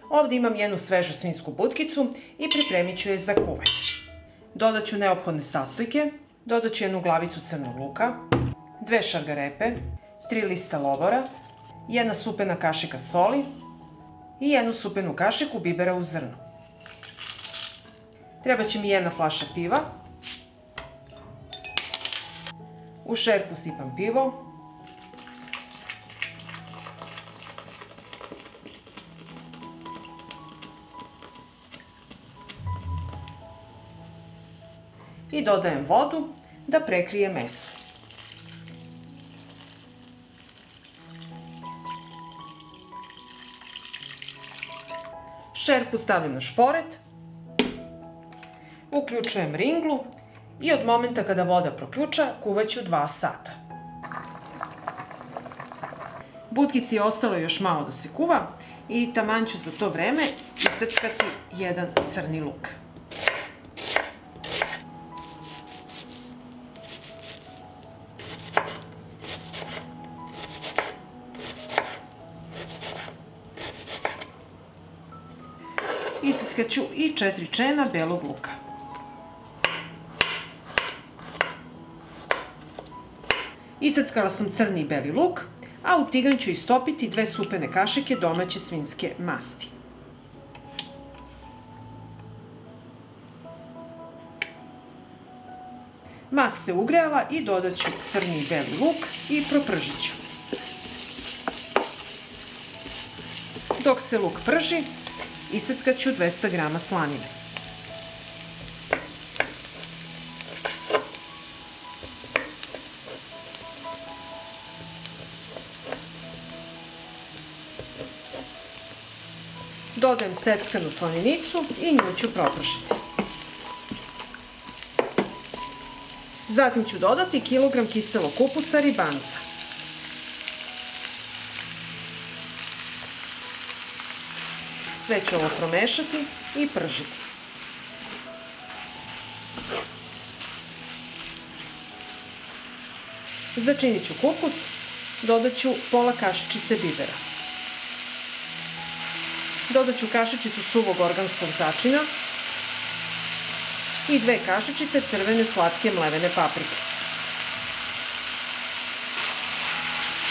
Ovdje imam jednu svežu svinjsku butkicu i pripremit ću je za kuvanje. Dodat ću neophodne sastojke, dodat ću jednu glavicu crnog luka, 2 šargarepe, 3 lista lovora, 1 supena kašika soli i 1 supenu kašiku bibera u zrnu. Treba će mi 1 flaša piva. U šerpu sipam pivo. I dodajem vodu da prekrije meso. Šerpu stavljam na šporet, uključujem ringlu i od momenta kada voda proključa kuvaću 2 sata. Butkici je ostalo još malo da se kuva i taman ću za to vreme iseckati 1 crni luk. Iseckat ću i 4 čena belog luka. Iseckala sam crni i beli luk, a u tiganj ću istopiti 2 supene kašike domaće svinjske masti. Mast se ugrejala i dodat ću crni i beli luk i propržit ću. Dok se luk prži, iseckat ću 200 g slanine. Dodajem seckanu slaninicu i nju ću propržiti. Zatim ću dodati kilogram kiselog kupusa ribanza. Sve ću ovo promešati i pržiti. Začinit ću kupus, dodat ću pola kašičice bibera. Dodat ću kašičicu suvog organskog začina i 2 kašičice crvene slatke mlevene paprike.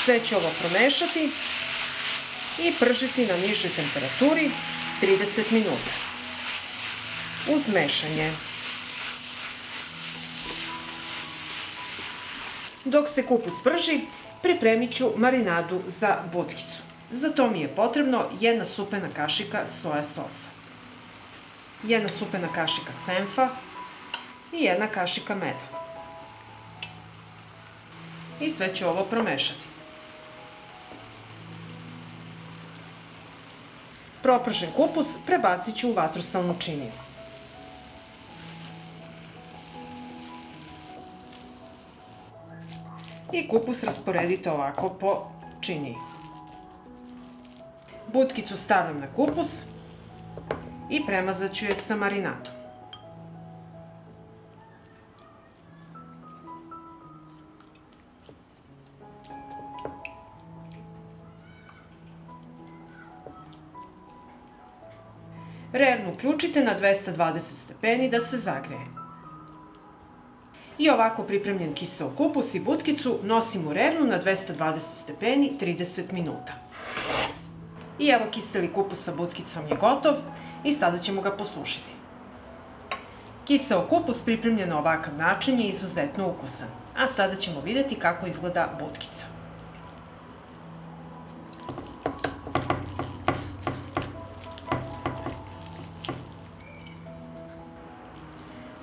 Sve ću ovo promešati i pržiti na nižoj temperaturi 30 minuta. Uz mešanje. Dok se kupus prži, pripremit ću marinadu za butkicu. Za to mi je potrebno 1 supena kašika soja sosa, 1 supena kašika senfa i 1 kašika meda. I sve ću ovo promešati. Propržen kupus prebacit ću u vatrostalnu činiju. I kupus rasporedite ovako po činiji. Butkicu stavljam na kupus i premazat ću je sa marinadom. Rernu uključite na 220 stepeni da se zagreje. I ovako pripremljen kiseo kupus i butkicu nosim u rernu na 220 stepeni 30 minuta. I evo kiseli kupus sa butkicom je gotov i sada ćemo ga poslušiti. Kiseo kupus pripremljen na ovakav način je izuzetno ukusan. A sada ćemo vidjeti kako izgleda butkica.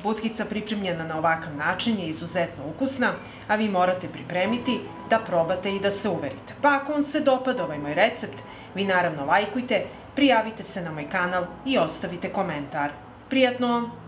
Butkica pripremljena na ovakav način je izuzetno ukusna, a vi morate pripremiti da probate i da se uverite. Pa ako vam se dopada ovaj moj recept, vi naravno lajkujte, prijavite se na moj kanal i ostavite komentar. Prijatno!